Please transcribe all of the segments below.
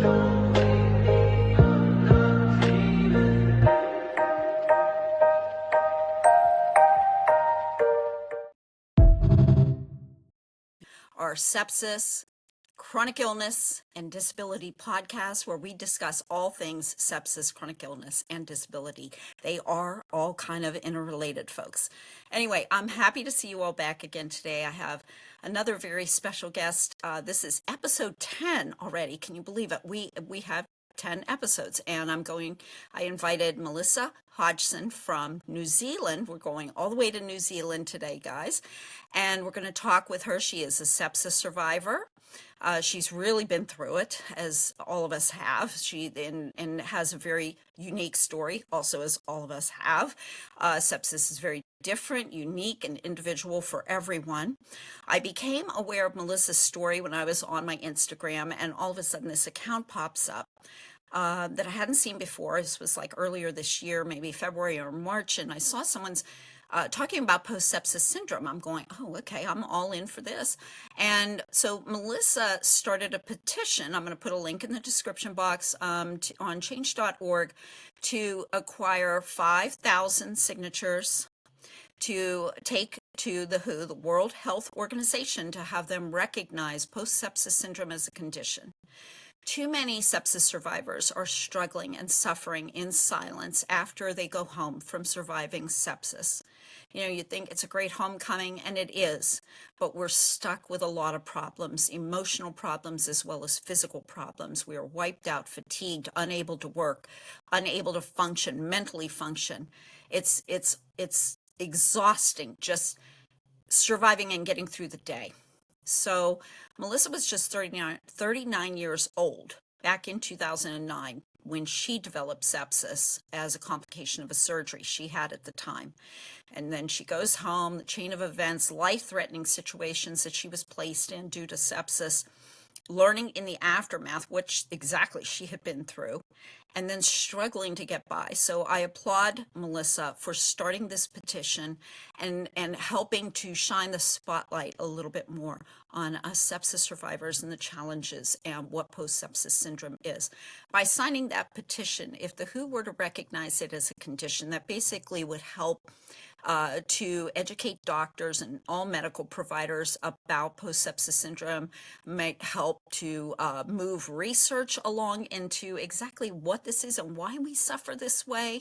Our sepsis, chronic illness, and disability podcast, where we discuss all things sepsis, chronic illness, and disability. They are all kind of interrelated, folks. Anyway, I'm happy to see you all back again today. I have another very special guest. This is episode 10 already. Can you believe it? We have 10 episodes, and I invited Melissa Hodgson from New Zealand. We're going all the way to New Zealand today, guys, and we're going to talk with her. She is a sepsis survivor. She's really been through it, as all of us have. And has a very unique story, also, as all of us have. Sepsis is very different, unique, and individual for everyone. I became aware of Melissa's story when I was on my Instagram, and all of a sudden this account pops up that I hadn't seen before. This was like earlier this year, maybe February or March, and I saw someone's talking about post-sepsis syndrome. I'm going, oh, okay, I'm all in for this. And so Melissa started a petition. I'm going to put a link in the description box on change.org to acquire 5,000 signatures to take to the WHO, the World Health Organization, to have them recognize post-sepsis syndrome as a condition. Too many sepsis survivors are struggling and suffering in silence after they go home from surviving sepsis. You know, you think it's a great homecoming, and it is, but we're stuck with a lot of problems, emotional problems as well as physical problems. We are wiped out, fatigued, unable to work, unable to function, mentally function. It's exhausting just surviving and getting through the day. So Melissa was just 39 years old back in 2009 when she developed sepsis as a complication of a surgery she had at the time. And then she goes home, the chain of events, life-threatening situations that she was placed in due to sepsis, learning in the aftermath which exactly she had been through, and then struggling to get by. So I applaud Melissa for starting this petition and helping to shine the spotlight a little bit more on us sepsis survivors and the challenges and what post-sepsis syndrome is. By signing that petition, if the WHO were to recognize it as a condition, that basically would help to educate doctors and all medical providers about post-sepsis syndrome, might help to move research along into exactly what this is and why we suffer this way,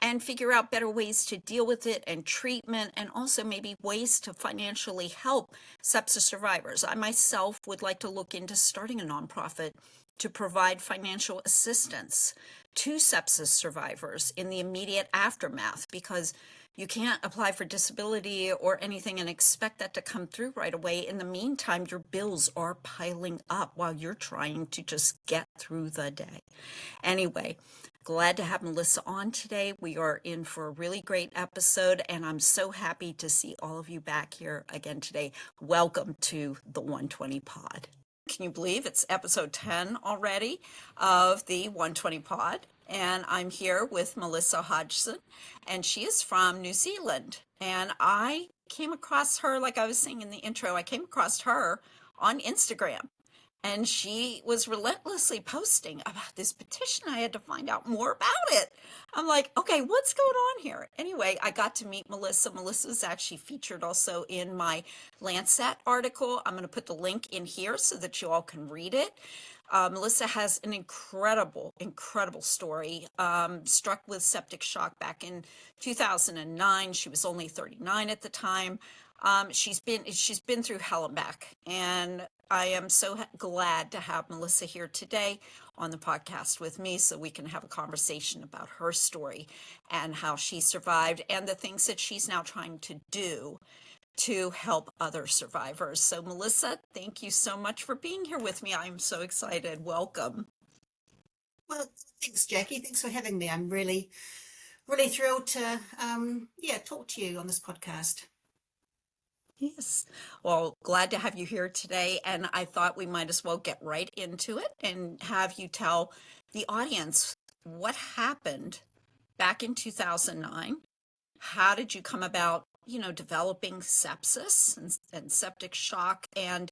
and figure out better ways to deal with it and treatment, and also maybe ways to financially help sepsis survivors. I myself would like to look into starting a nonprofit to provide financial assistance to sepsis survivors in the immediate aftermath, because you can't apply for disability or anything and expect that to come through right away. In the meantime, your bills are piling up while you're trying to just get through the day. Anyway, glad to have Melissa on today. We are in for a really great episode, and I'm so happy to see all of you back here again today. Welcome to the 120 Pod. Can you believe it's episode 10 already of the 120 Pod? And I'm here with Melissa Hodgson, and she is from New Zealand. And I came across her, like I was saying in the intro, I came across her on Instagram. And she was relentlessly posting about this petition. I had to find out more about it. I'm like, okay, what's going on here? Anyway, I got to meet Melissa. Melissa was actually featured also in my Lancet article. I'm going to put the link in here so that you all can read it. Melissa has an incredible story. Struck with septic shock back in 2009. She was only 39 at the time. She's been through hell and back, and I am so glad to have Melissa here today on the podcast with me so we can have a conversation about her story and how she survived and the things that she's now trying to do to help other survivors. So Melissa, thank you so much for being here with me. I'm so excited. Welcome. Well, thanks, Jackie. Thanks for having me. I'm really thrilled to talk to you on this podcast. Yes. Well, glad to have you here today. And I thought we might as well get right into it and have you tell the audience what happened back in 2009. How did you come about, developing sepsis and septic shock, and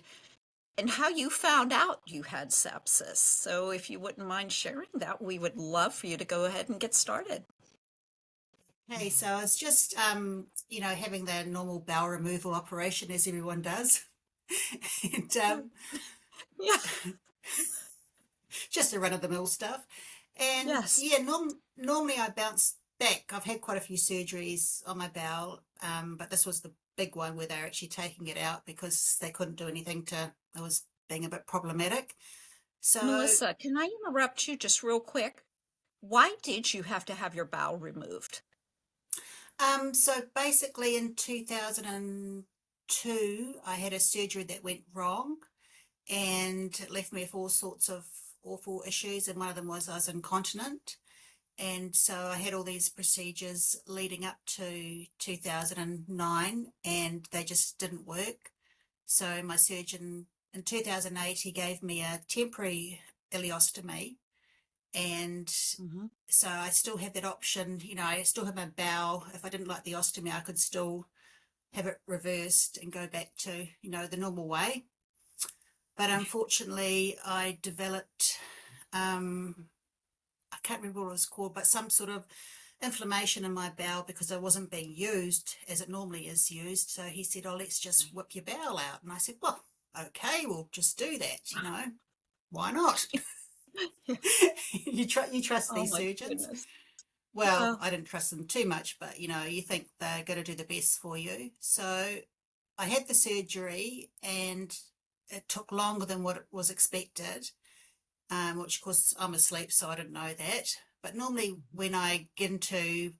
and how you found out you had sepsis. So if you wouldn't mind sharing that, we would love for you to go ahead and get started. Hey, so I was just, having the normal bowel removal operation as everyone does, and Yeah. just the run-of-the-mill stuff. And Yes. yeah, normally I bounce back. I've had quite a few surgeries on my bowel, but this was the big one where they're actually taking it out because they couldn't do anything it was being a bit problematic. So, Melissa, can I interrupt you just real quick? Why did you have to have your bowel removed? so basically in 2002, I had a surgery that went wrong and it left me with all sorts of awful issues. And one of them was I was incontinent. And so I had all these procedures leading up to 2009 and they just didn't work. So my surgeon in 2008, he gave me a temporary ileostomy. And Hmm. so I still had that option, I still have my bowel. If I didn't like the ostomy, I could still have it reversed and go back to, the normal way. But unfortunately, I developed, I can't remember what it was called, but some sort of inflammation in my bowel because I wasn't being used as it normally is used. So he said, "Oh, let's just whip your bowel out." And I said, "Well, okay, we'll just do that, why not?" You trust Oh these my surgeons? goodness. Well, Well, I didn't trust them too much, but you think they're going to do the best for you. So I had the surgery and it took longer than what was expected, which of course I'm asleep, so I didn't know that. But normally when I get into,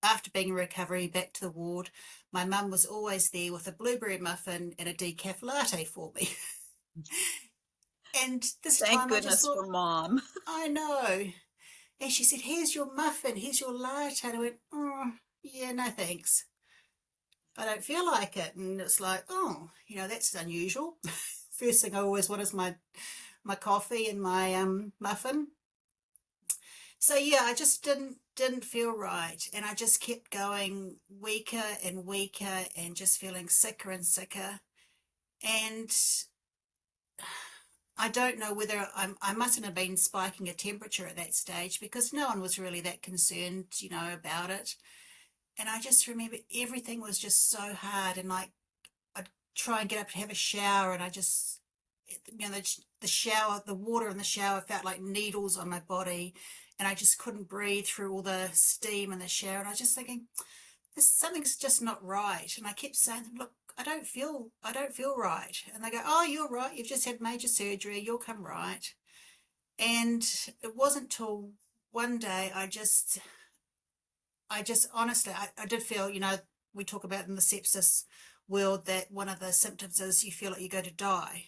after being in recovery, back to the ward, my mum was always there with a blueberry muffin and a decaf latte for me. And this thank time I just goodness thought, for mom. I know. And she said, "Here's your muffin, here's your latte." And I went, "Oh, yeah, no thanks. I don't feel like it." And it's like, oh, that's unusual. First thing I always want is my coffee and my muffin. So yeah, I just didn't feel right, and I just kept going weaker and weaker, and just feeling sicker and sicker. And I don't know whether I mustn't have been spiking a temperature at that stage because no one was really that concerned, about it. And I just remember everything was just so hard, and like I'd try and get up to have a shower, and I just, the shower, the water in the shower felt like needles on my body, and I just couldn't breathe through all the steam in the shower. And I was just thinking, something's just not right. And I kept saying, "Look, I don't feel right." And they go, "Oh, you're right. You've just had major surgery. You'll come right." And it wasn't till one day I just honestly, I did feel, we talk about in the sepsis world that one of the symptoms is you feel like you're going to die.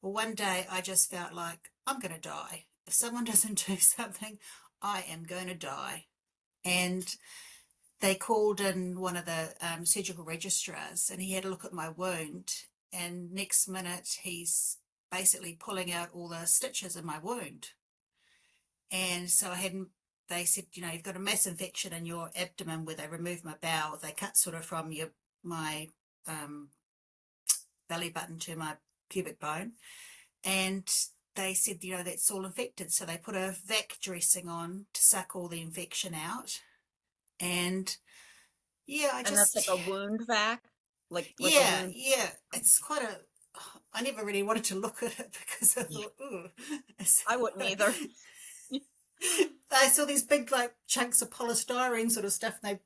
Well, one day I just felt like I'm going to die. If someone doesn't do something, I am going to die. And they called in one of the surgical registrars and he had a look at my wound. And next minute, he's basically pulling out all the stitches in my wound. And so they said, "You've got a mass infection in your abdomen," where they removed my bowel. They cut sort of from my um, belly button to my pubic bone. And they said, "That's all infected." So they put a vac dressing on to suck all the infection out. And yeah, And that's like a wound vac, like a yeah, wound. yeah, it's quite a, I never really wanted to look at it because I Yeah, thought, "Ooh." I wouldn't either. I saw these big like chunks of polystyrene sort of stuff, and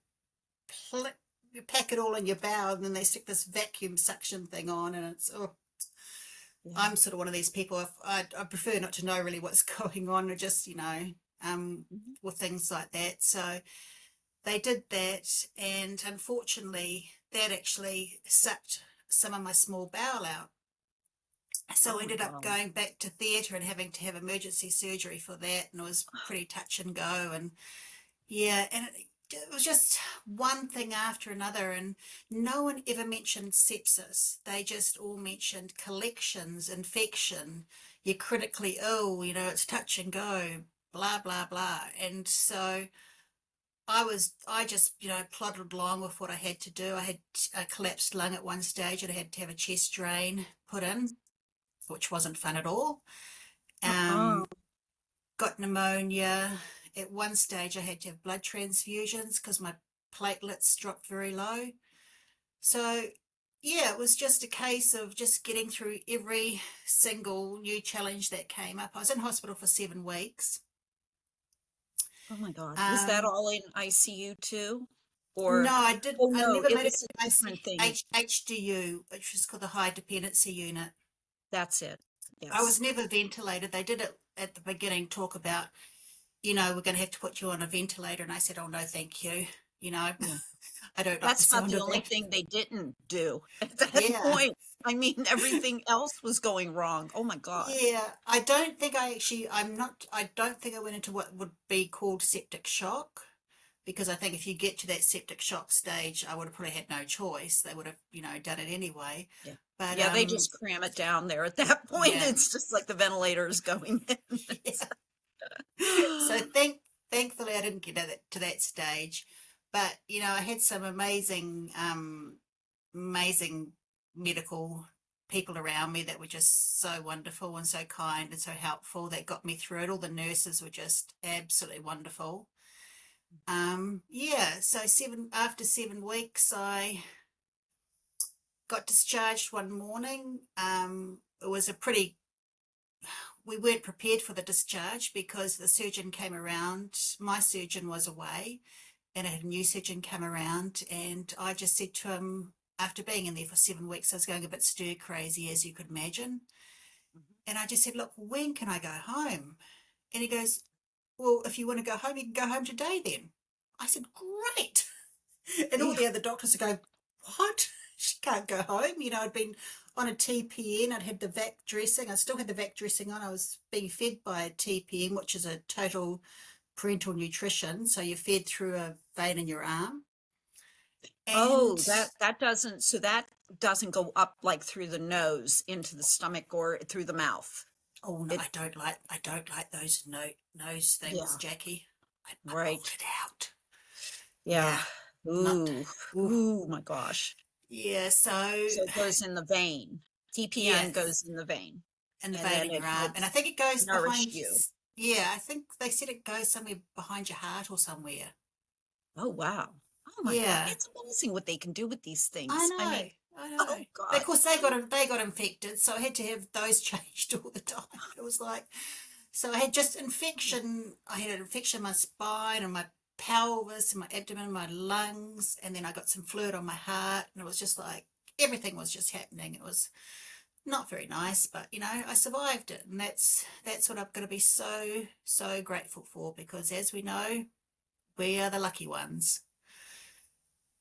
you pack it all in your bowel, and then they stick this vacuum suction thing on, and it's, oh, Yeah. I'm sort of one of these people. If I prefer not to know really what's going on, or just um, Mhm. with things like that. So they did that, and unfortunately, that actually sucked some of my small bowel out. So Oh I my ended up God. going back to theatre and having to have emergency surgery for that, and it was pretty touch and go. And yeah, and it was just one thing after another, and no one ever mentioned sepsis. They just all mentioned collections, infection, you're critically ill, it's touch and go, blah, blah, blah. And so I just, plodded along with what I had to do. I had a collapsed lung at one stage, and I had to have a chest drain put in. which wasn't fun at all. Uh-uh. Got pneumonia. At one stage, I had to have blood transfusions because my platelets dropped very low. So, yeah, it was just a case of just getting through every single new challenge that came up. I was in hospital for 7 weeks. Oh my God. Was that Um, all in ICU too? no, Or, I did. oh I no, never it made it was to a different thing. HDU, which is called the high dependency unit. That's it. I was Yes. never ventilated. They did it at the beginning, talk about, we're going to have to put you on a ventilator. And I said, oh, no, thank you. You know, Yeah. I don't like the That's about sound the of only that. thing they didn't do at that Yeah. point. I mean, everything else was going wrong. Oh my God. Yeah. I don't think I don't think I went into what would be called septic shock because I think if you get to that septic shock stage, I would have probably had no choice. They would have, done it anyway. Yeah. But, Yeah, they just cram it down there at that point. yeah. It's just like the ventilator is going in. Yeah. So thankfully I didn't get to that stage, but I had some amazing medical people around me that were just so wonderful and so kind and so helpful that got me through it. All the nurses were just absolutely wonderful. Yeah, so after 7 weeks, I got discharged one morning. It was we weren't prepared for the discharge because the surgeon came around. My surgeon was away, and I had a new surgeon come around, and I just said to him, after being in there for 7 weeks, I was going a bit stir crazy, as you could imagine. And I just said, look, when can I go home? And he goes, well, if you want to go home, you can go home today then. I said, great. And all Yeah. the other doctors are going, what? She can't go home. I'd been on a TPN. I'd had the VAC dressing. I still had the VAC dressing on. I was being fed by a TPN, which is a total parental nutrition. So you're fed through a vein in your arm. Oh, And that doesn't go up like through the nose into the stomach or through the mouth. oh no, It, I don't like those nose things, yeah, Jackie. I pulled right. it out. Yeah. Yeah, not. Ooh, Ooh, ooh, my gosh. yeah. So So it goes in the vein. TPN yes, goes in the vein, in the and vein then in it your arm, and I helps think it goes nourish behind. you. Yeah, I think they said it goes somewhere behind your heart or somewhere. Oh, wow. Oh my God. Yeah, It's amazing what they can do with these I things. I mean, know, I know. oh But of God. course, they got infected, so I had to have those changed all the time. It was like, so I had just infection. I had an infection in my spine and my pelvis and my abdomen and my lungs, and then I got some fluid on my heart, and it was just like everything was just happening. It was not very nice, but I survived it, and that's what I'm going to be so grateful for because, as we know, we are the lucky ones.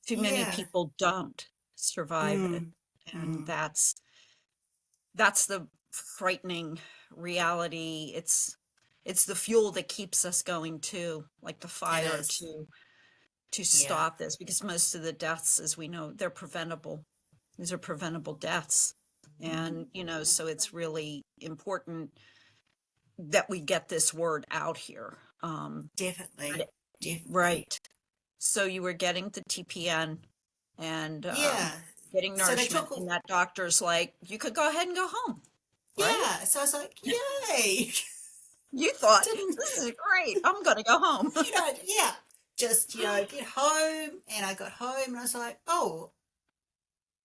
Too many Yeah. people don't survive it. Mm, And mm. that's the frightening reality. It's the fuel that keeps us going too, like the It fire is. to Yeah. stop this, because most of the deaths, as we know, they're preventable. These are preventable deaths. And, so it's really important that we get this word out here. Definitely. But Definitely. right. So you were getting the TPN and Yeah. getting So they nourishment, took. and that doctor's like, you could go ahead and go home, right? Yeah. So I was like, yay. You thought, Didn't. this is great. I'm going to go home. Yeah. Just get home, and I got home, and I was like, oh,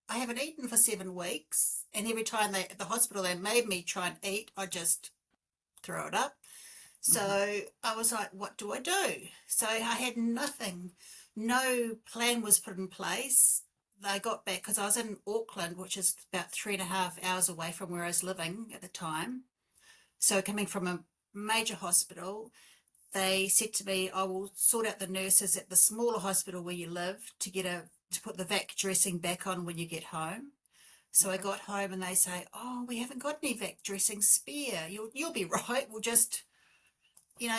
I haven't eaten for 7 weeks, and every time at the hospital they made me try and eat, I just throw it up. Mhm. So I was like, what do I do? So I had nothing. No plan was put in place. I got back because I was in Auckland, which is about 3.5 hours away from where I was living at the time. So coming from a major hospital, they said to me, I will sort out the nurses at the smaller hospital where you live to put the vac dressing back on when you get home. So I Okay. got home and they say, oh, we haven't got any vac dressing spare. You'll be right. We'll just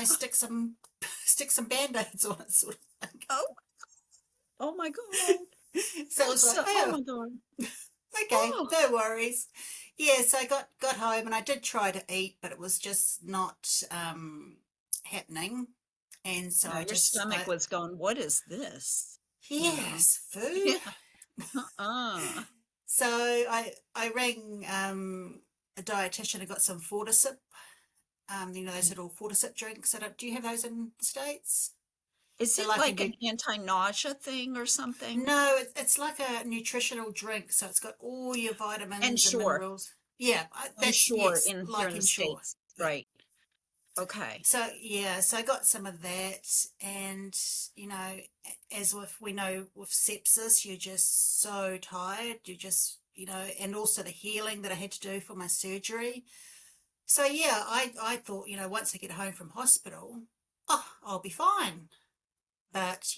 stick some stick some band-aids on it, sort of thing. Oh, oh my God. So I was That's like, so, oh oh, my God. okay, Oh, no worries. Yeah, so I got home and I did try to eat, but it was just not happening. And so no, I your just stomach I was going, what is this? You know? yes, food. Yeah. Uh-uh. So I rang a dietitian. I got some Fortisip, those little Fortisip drinks. Do you have those in the States? Is They're it like like an anti-nausea thing or something? no, it's like a nutritional drink. So it's got all your vitamins and Ensure, minerals. Yeah, that's, ensure yes, in here in like the Ensure. States, Yeah. right? Okay. So yeah, so I got some of that, and you know, as with we know with sepsis, you're just so tired. You just, and also the healing that I had to do for my surgery. So yeah, I thought, once I get home from hospital, oh, I'll be fine. But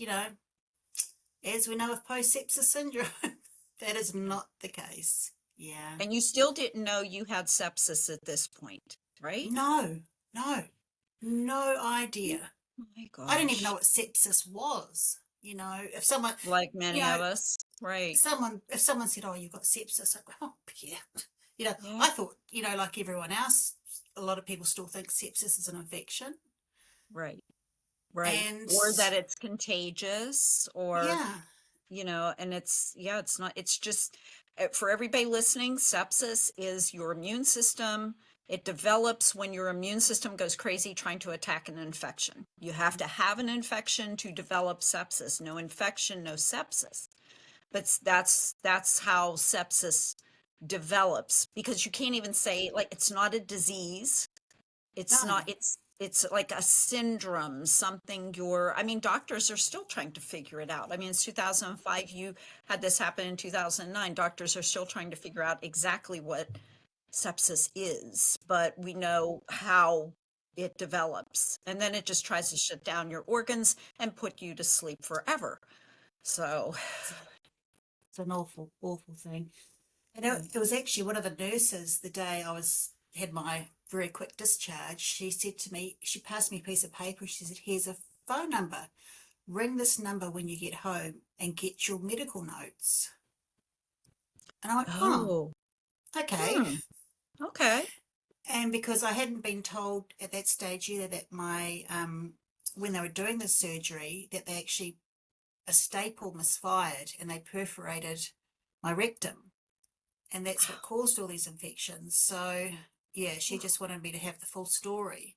as we know with post sepsis syndrome, that is not the case. Yeah. And you still didn't know you had sepsis at this point, right? No, no, no idea. Oh my I didn't even know gosh. what sepsis was. If someone, Like you many know, of us, right? if someone said, "Oh, you've got sepsis," I go, "Oh, yeah." Yeah, I thought, like everyone else, a lot of people still think sepsis is an infection, right, right. and Or that it's contagious, or yeah, and yeah, it's not, it's just for everybody listening, sepsis is your immune system. It develops when your immune system goes crazy trying to attack an infection. You have to have an infection to develop sepsis. No infection, no sepsis. But that's how sepsis develops, because you can't even say, like, it's not a disease. It's no, not, it's like a syndrome, something I mean, doctors are still trying to figure it out. I mean, it's 2005, you had this happen in 2009. Doctors are still trying to figure out exactly what sepsis is, but we know how it develops. And then it just tries to shut down your organs and put you to sleep forever. So, it's, it's an awful, awful thing. And it was actually one of the nurses the day had my very quick discharge. She said to me, she passed me a piece of paper. She said, "Here's a phone number. Ring this number when you get home and get your medical notes." And I went, "Oh, oh, okay." hmm, okay. And because I hadn't been told at that stage either that when they were doing the surgery, that a staple misfired and they perforated my rectum. And that's what caused all these infections. So, yeah, she just wanted me to have the full story.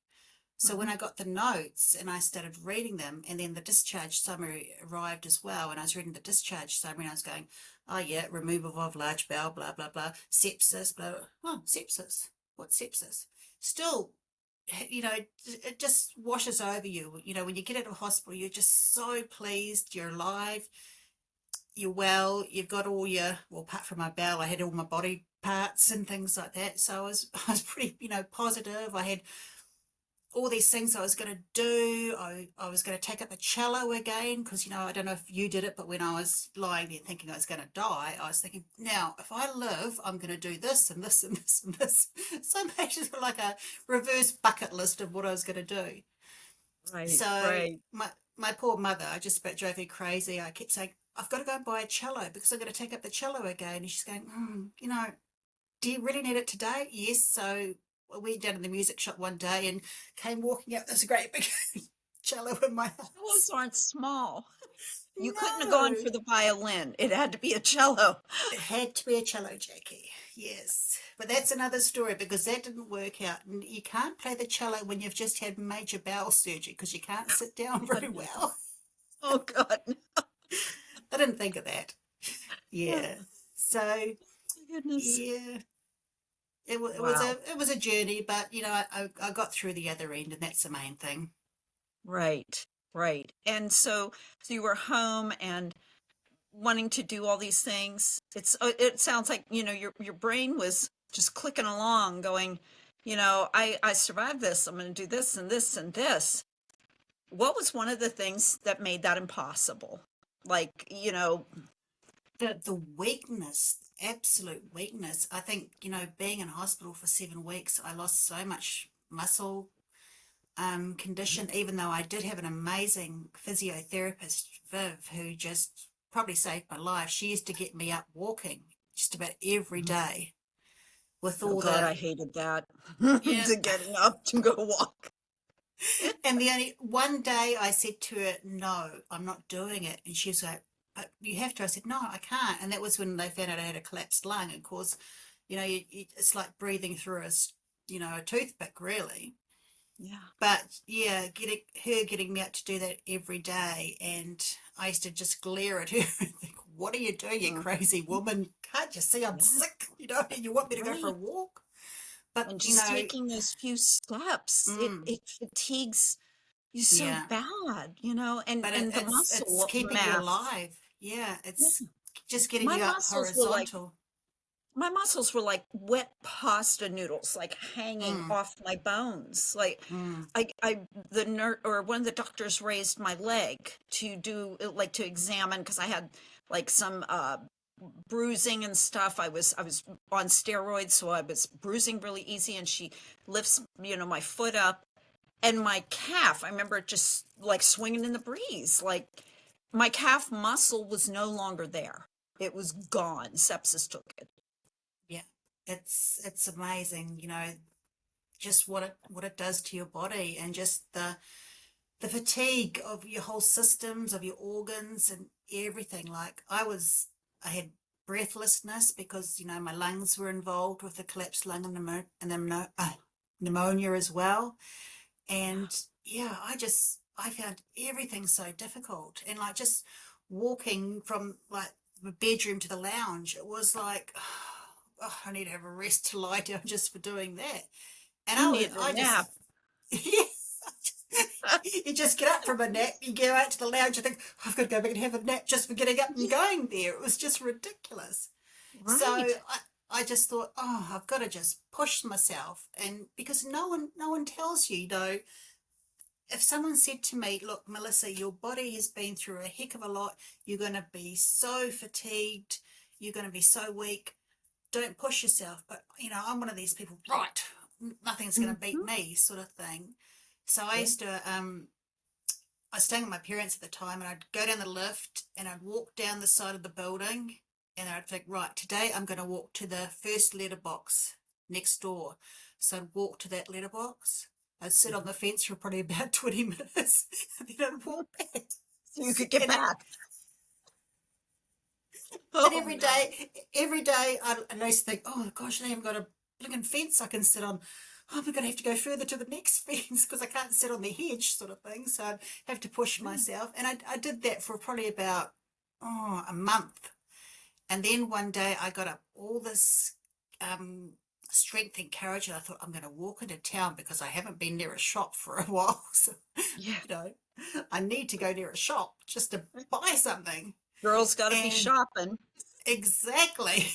So when Mhm. I got the notes and I started reading them, and then the discharge summary arrived as well, and I was reading the discharge summary and I was going, "Oh yeah, removal of large bowel, blah blah blah, sepsis, blah, blah." Oh, sepsis. What's sepsis? Still, it just washes over you. When you get out of hospital, you're just so pleased you're alive, you're well, you've got all apart from my bowel, I had all my body parts and things like that. So I was pretty, positive. I had all these things I was going to do. I was going to take up the cello again because, I don't know if you did it, but when I was lying there thinking I was going to die, I was thinking, now, if I live, I'm going to do this and this and this and this. So I made it like a reverse bucket list of what I was going to do. Right, So right. my poor mother, I just about drove her crazy. I kept saying, "I've got to go and buy a cello because I'm going to take up the cello again." And she's going, "Do you really need it today?" Yes. So I went down to the music shop one day and came walking out this great big cello in my Cellos house. aren't small. You couldn't have gone No, for the violin. It had to be a cello. it had to be a cello, Jackie. Yes. But that's another story because that didn't work out. And you can't play the cello when you've just had major bowel surgery because you can't sit down God, very no. well. Oh God, no. I didn't think of that. Oh, Yeah. So, my goodness. yeah. Wow. It was a journey, but I got through the other end, and that's the main thing. Right, right. And so you were home and wanting to do all these things. It sounds like, your brain was just clicking along, going, I survived this. I'm going to do this and this and this. What was one of the things that made that impossible? Like, The weakness, absolute weakness. I think being in hospital for 7 weeks, I lost so much muscle condition. Even though I did have an amazing physiotherapist, Viv, who just probably saved my life. She used to get me up walking just about every day with oh all God, the I hated that. yeah. To getting up to go walk. And the only one day I said to her, "No, I'm not doing it." And she was like, "But you have to." I said, "No, I can't." And that was when they found out I had a collapsed lung. Of course, It's like breathing through a toothpick, really. Yeah. But yeah, getting me out to do that every day, and I used to just glare at her and think, "What are you doing, you Mm. crazy woman? Can't you see I'm Yeah. sick? And you want me to go for a Right. walk?" But And just taking those few steps, it mm, it fatigues you so yeah, bad, but and the it's muscle keeping you mass. alive. Yeah, Yeah. it's just getting My you up muscles were like horizontal. my muscles were like wet pasta noodles, like hanging Mm, off my bones. Like mm, the nurse or one of the doctors raised my leg to do like to examine because I had like some bruising and stuff. I was on steroids, so I was bruising really easy. And she lifts, my foot up, and my calf. I remember it just like swinging in the breeze. Like my calf muscle was no longer there. It was gone. Sepsis took it. yeah, it's amazing, just what it does to your body, and just the fatigue of your whole systems, of your organs and everything. Like I had breathlessness because, my lungs were involved with the collapsed lung and pneumonia as well. Yeah. And yeah, I found everything so difficult. And like just walking from like the bedroom to the lounge, it was like, oh, I need to have a rest to lie down just for doing that. And You needed a I just, nap. yeah, you just get up from a nap, you go out to the lounge, you think, "Oh, I've got to go back and have a nap just for getting up and Yeah. going there." It was just ridiculous. So Right. I just thought, oh, I've got to just push myself. And because no one tells you, if someone said to me, "Look, Melissa, your body has been through a heck of a lot. You're going to be so fatigued. You're going to be so weak. Don't push yourself." But, I'm one of these people, right? Nothing's going to beat Hmm. me, sort of thing. So Yeah. I was staying with my parents at the time, and I'd go down the lift and I'd walk down the side of the building, and I'd think, right, today I'm going to walk to the first letterbox next door. So I'd walk to that letterbox. I'd sit on Mhm. the fence for probably about 20 minutes and then I'd walk back. So you could get And, it, back. and Oh no. every day I'd always think, oh gosh, I haven't got a blinking fence I can sit on. Oh, we're going to have to go further to the next fence because I can't sit on the hedge, sort of thing. So I'd have to push myself. And I did that for probably about, a month. And then one day I got up all this um, strength and courage, and I thought, I'm going to walk into town because I haven't been near a shop for a while. So, Yeah. you know, I need to go near a shop just to buy something. Girls got to be And shopping. exactly.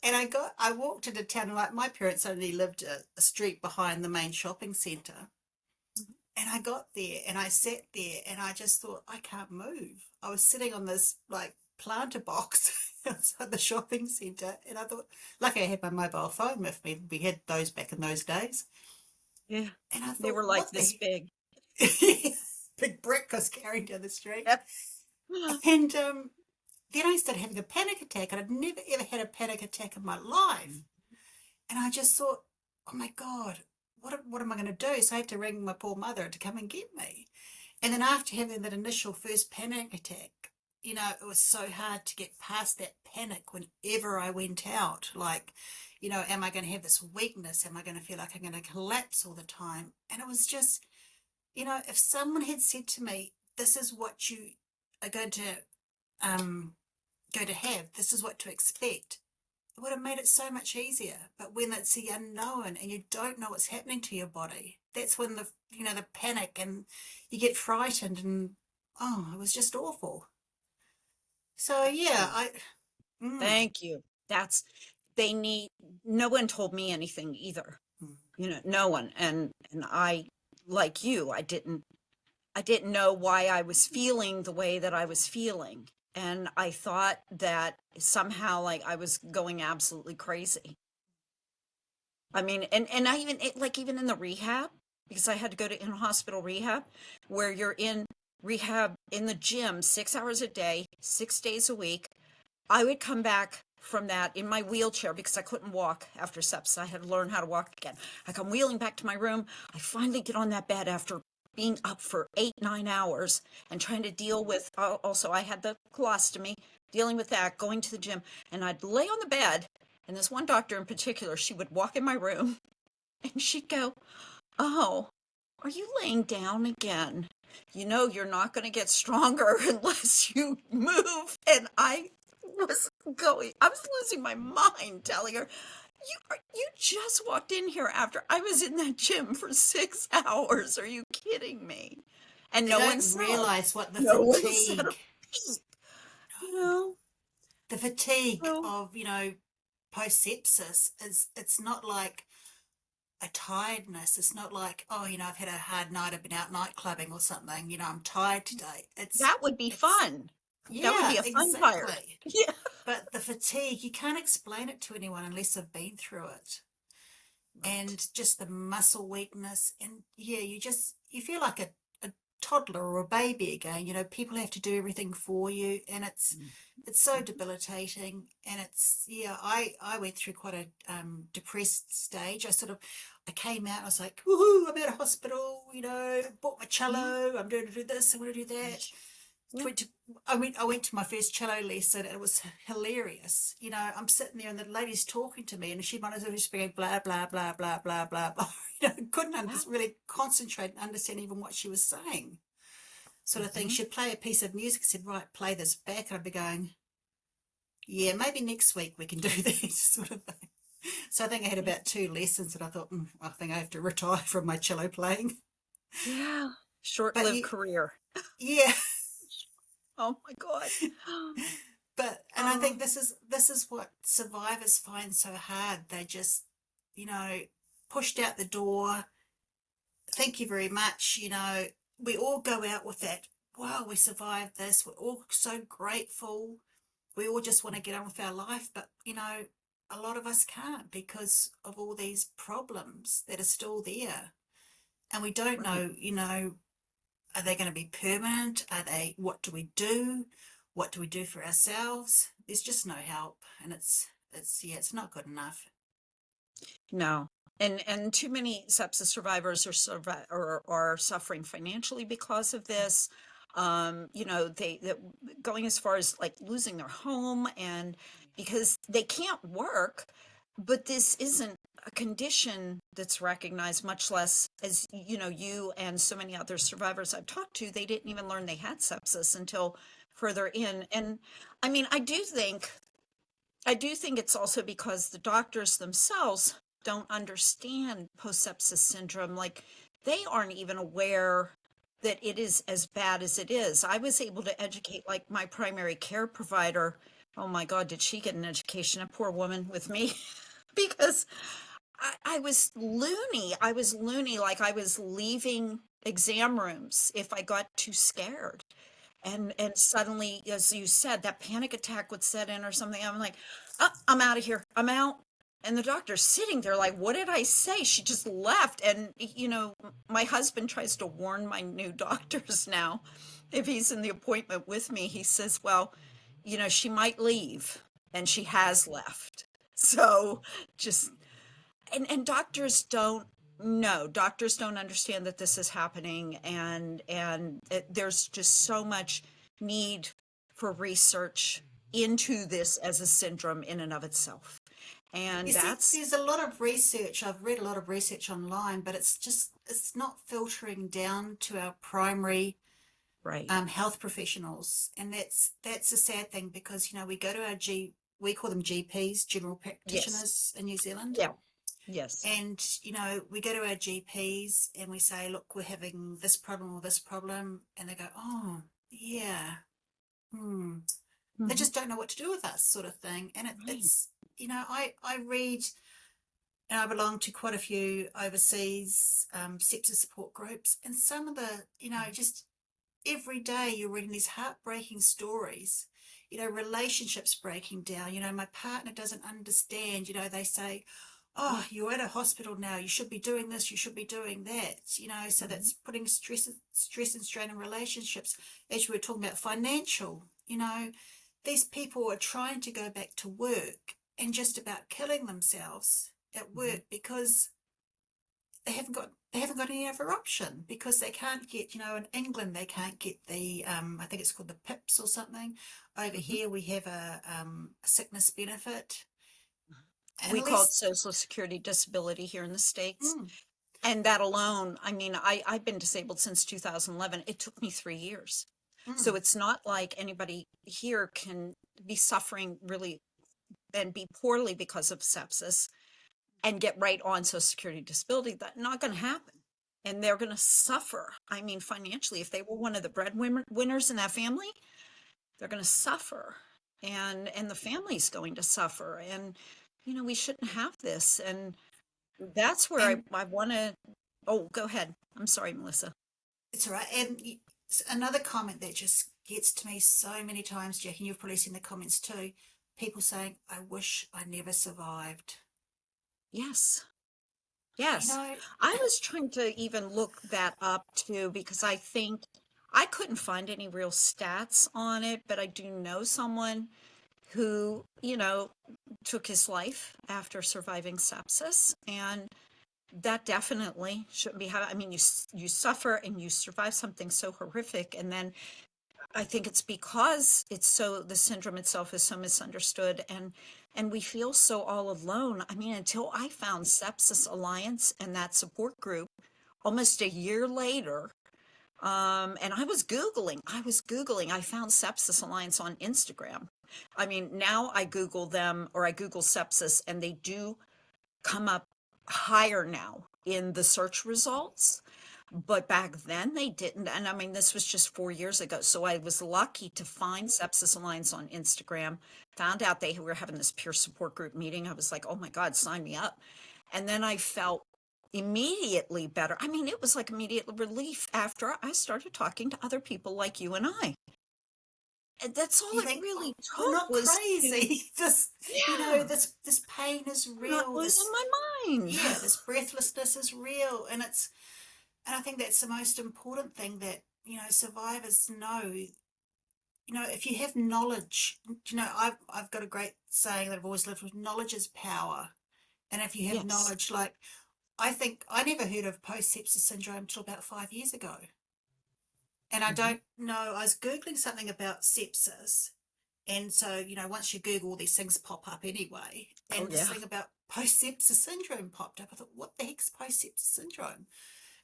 And I walked into town, and like my parents only lived a street behind the main shopping centre. And I got there and I sat there and I just thought, I can't move. I was sitting on this like planter box outside the shopping centre, and I thought, lucky I had my mobile phone with me. We had those back in those days. Yeah. And I They thought, were like what this the big. big brick I was carrying down the street. Yep. And then I started having a panic attack, and I'd never ever had a panic attack in my life. And I just thought, oh my God, what am I going to do? So I had to ring my poor mother to come and get me. And then after having that initial first panic attack, it was so hard to get past that panic whenever I went out. Like, am I going to have this weakness? Am I going to feel like I'm going to collapse all the time? And it was just, if someone had said to me, this is what you are um, going to have, this is what to expect, it would have made it so much easier. But when it's the unknown and you don't know what's happening to your body, that's when the panic, and you get frightened, and oh, it was just awful. So yeah, Yeah. mm, Thank you. That's they need no one told me anything either. mm, No one. And I like you, I didn't know why I was feeling the way that I was feeling. And I thought that somehow like I was going absolutely crazy. I mean, and I even like even in the rehab, because I had to go to in-hospital rehab, where you're in rehab in the gym 6 hours a day, 6 days a week. I would come back from that in my wheelchair because I couldn't walk after sepsis. I had to learn how to walk again. I come wheeling back to my room. I finally get on that bed after being up for 8, 9 hours and trying to deal with, also I had the colostomy, dealing with that, going to the gym, and I'd lay on the bed, and this one doctor in particular, she would walk in my room and she'd go, "Oh, are you laying down again? You know you're not going to get stronger unless you move." And I was losing my mind telling her, you just walked in here after I was in that gym for 6 hours. Are you kidding me?" And They no one don't said, realize what the no one said a fatigue, peep, you know? the fatigue So, of, post sepsis is, it's not like a tiredness. It's not like, oh, I've had a hard night, I've been out night clubbing or something, I'm tired today. that would be It's, fun. That would yeah, be a fun tired. exactly. Yeah. But the fatigue, you can't explain it to anyone unless they've been through it. Right. And just the muscle weakness. And yeah, you feel like a toddler or a baby again. People have to do everything for you, and it's so debilitating. And yeah, I went through quite a depressed stage. I came out, I was like, woohoo, I'm out of hospital, bought my Yeah. cello, I'm going to do this, I'm going to do that. Yeah. Went to, I went to my first cello lesson, and it was hilarious. I'm sitting there and the lady's talking to me, and she might as well just be going blah blah blah blah blah blah blah. Couldn't Yeah. really concentrate and understand even what she was saying. Sort of thing. Mhm. She'd play a piece of music, said, "Right, play this back," and I'd be going, "Yeah, maybe next week we can do that," sort of thing. So I think I had Yeah. about 2 lessons, and I thought, I think I have to retire from my cello playing. Yeah. But Short-lived career. yeah. Oh my God. And I Oh, think this is what survivors find so hard. They just, you know, pushed out the door. Thank you very much. We all go out with that. Wow, we survived this. We're all so grateful. We all just want to get on with our life, but a lot of us can't because of all these problems that are still there, and we don't right. know. Are they going to be permanent? Are they? What do we do? What do we do for ourselves? There's just no help, and it's not good enough. No. And too many sepsis survivors are suffering financially because of this. They going as far as like losing their home, and because they can't work, but this isn't a condition that's recognized, much less, as you and so many other survivors I've talked to, they didn't even learn they had sepsis until further in. And I mean, I do think it's also because the doctors themselves don't understand post-sepsis syndrome. Like, they aren't even aware that it is as bad as it is. I was able to educate, like, my primary care provider. Oh my God, did she get an education? A poor woman with me. Because I was loony. I was loony, like I was leaving exam rooms if I got too scared. And suddenly, as you said, that panic attack would set in or something. I'm like, oh, I'm out of here. I'm out. And the doctor's sitting there like, what did I say? She just left. And, my husband tries to warn my new doctors now. If he's in the appointment with me, he says, well, she might leave. And she has left. So just, and doctors don't understand that this is happening, and there's just so much need for research into this as a syndrome in and of itself, and You see, that's there's a lot of research. I've read a lot of research online, but it's not filtering down to our primary right. health professionals, and that's a sad thing because we go to we call them GPs, general Yes. practitioners in New Zealand. Yeah. Yes. And, we go to our GPs and we say, look, we're having this problem or this problem. And they go, oh, yeah, hmm. They Hmm. just don't know what to do with us, sort of thing. And Right. it's, I read, and I belong to quite a few overseas sepsis support groups. And some of the, just every day you're reading these heartbreaking stories, relationships breaking down. My partner doesn't understand. They say, oh, you're at a hospital now, you should be doing this, you should be doing that. So Mhm. that's putting stress and strain in relationships. As we were talking about financial, these people are trying to go back to work and just about killing themselves at Mhm. work because they haven't got any other option because they can't get, in England they can't get the I think it's called the PIPs or something. Over Mhm. here we have a sickness benefit, We call it unless Social Security disability here in the States. mm, And that alone, I mean, I've been disabled since 2011. It took me 3 years. So mm, it's not like anybody here can be suffering really and be poorly because of sepsis and get right on Social Security disability. That's not going to happen. And they're going to suffer. I mean, financially, if they were one of the breadwinners in that family, they're going to suffer. And the family's going to suffer. And, we shouldn't have this. And that's where and I want to. Oh, go ahead. I'm sorry, Melissa. it's all right. And another comment that just gets to me so many times, Jack, and you've probably seen the comments too. People saying, "I wish I never survived." Yes. You Yes. know, I was trying to even look that up too because I think I couldn't find any real stats on it, but I do know someone who, took his life after surviving sepsis, and that definitely shouldn't be how. I mean, you suffer and you survive something so horrific, and then I think it's because the syndrome itself is so misunderstood, and we feel so all alone. I mean, until I found Sepsis Alliance and that support group almost a year later, and I I found Sepsis Alliance on Instagram. I mean, now I Google them or I Google sepsis and they do come up higher now in the search results. But back then they didn't. And I mean, this was just 4 years ago. So I was lucky to find Sepsis Alliance on Instagram, found out they were having this peer support group meeting. I was like, oh my God, sign me up. And then I felt immediately better. I mean, it was like immediate relief after I started talking to other people like you and I. And that's all you it think, really I'm took not was to, crazy. This, yeah, this pain is I'm not real. losing This, my mind. yeah, this breathlessness is real, and I think that's the most important thing that survivors know. If you have knowledge, I've got a great saying that I've always lived with: knowledge is power. And if you have Yes. knowledge, like I think I never heard of post sepsis syndrome until about 5 years ago. And I Hmm. don't know, I was Googling something about sepsis. And so, once you Google, all these things pop up anyway. Oh, And this yeah. thing about post sepsis syndrome popped up. I thought, what the heck's post sepsis syndrome?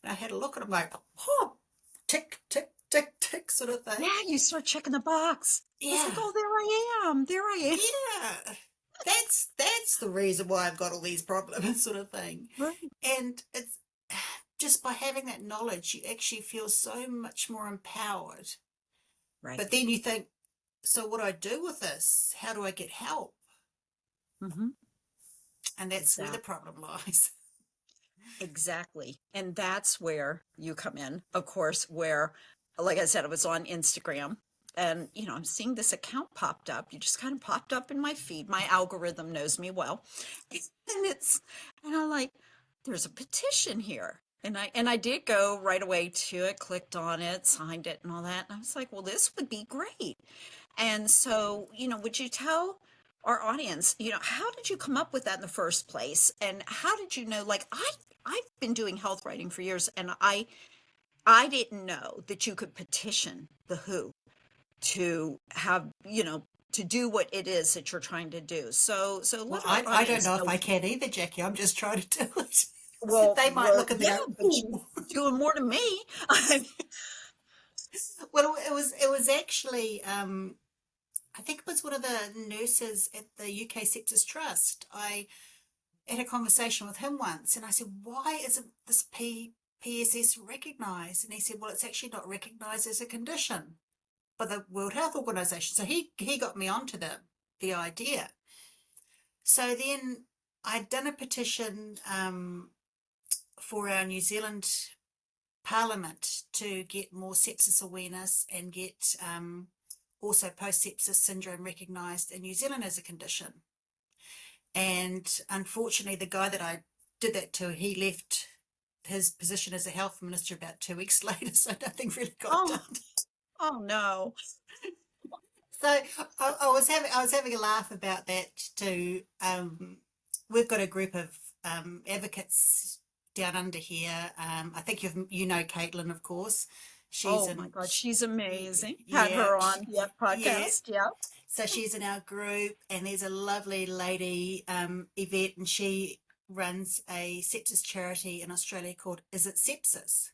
And I had a look and I'm like, oh, tick, tick, tick, tick, sort of thing. Yeah, you start checking the box. I was like, Yeah, oh, there I am. There I am. yeah. That's the reason why I've got all these problems, sort of thing. Right. And it's just by having that knowledge, you actually feel so much more empowered. Right. But then you think, so what do I do with this? How do I get help? Hmm. And that's where the Exactly. problem lies. Exactly. And that's where you come in, of course, where, like I said, it was on Instagram. And, I'm seeing this account popped up. You just kind of popped up in my feed. My algorithm knows me well. And I'm like, there's a petition here. And I did go right away to it, clicked on it, signed it and all that. And I was like, well, this would be great. And so, would you tell our audience, how did you come up with that in the first place? And how did you know, like I've been doing health writing for years and I didn't know that you could petition the WHO to have, to do what it is that you're trying to do. So Well, let our I don't audience know if know. I can either, Jackie. I'm just trying to do it. Well, They might well, look and they yeah, go, but you're ooh. doing more to me. Well, it was actually I think it was one of the nurses at the UK Sepsis Trust. I had a conversation with him once, and I said, "Why isn't this PSS recognised?" And he said, "Well, it's actually not recognised as a condition by the World Health Organization." So he got me onto the idea. So then I'd done a petition for our New Zealand Parliament to get more sepsis awareness and get also post sepsis syndrome recognised in New Zealand as a condition. And unfortunately, the guy that I did that to, he left his position as a health minister about 2 weeks later, so nothing really got Oh, done. oh no. So I was having a laugh about that too. We've got a group of advocates down under here. I think you know Caitlin, of course. She's Oh my in, God, she's amazing. Had yeah, her on the yeah. podcast. Yeah. So she's in our group, and there's a lovely lady, Yvette, and she runs a sepsis charity in Australia called Is It Sepsis?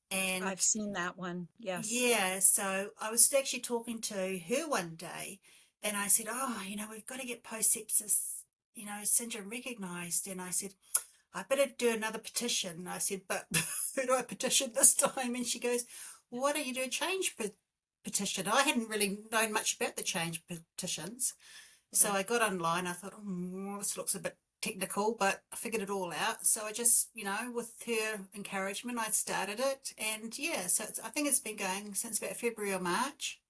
And I've seen that one. Yes. yeah, so I was actually talking to her one day, and I said, "Oh, we've got to get post sepsis, syndrome recognised." And I said, "I better do another petition." I said, "But who do I petition this time?" And she goes, "Well, why don't you do a change petition?" I hadn't really known much about the change petitions, so Right. I got online. I thought, "Oh, this looks a bit technical," but I figured it all out. So I just, with her encouragement, I started it. And yeah, so I think it's been going since about February or March.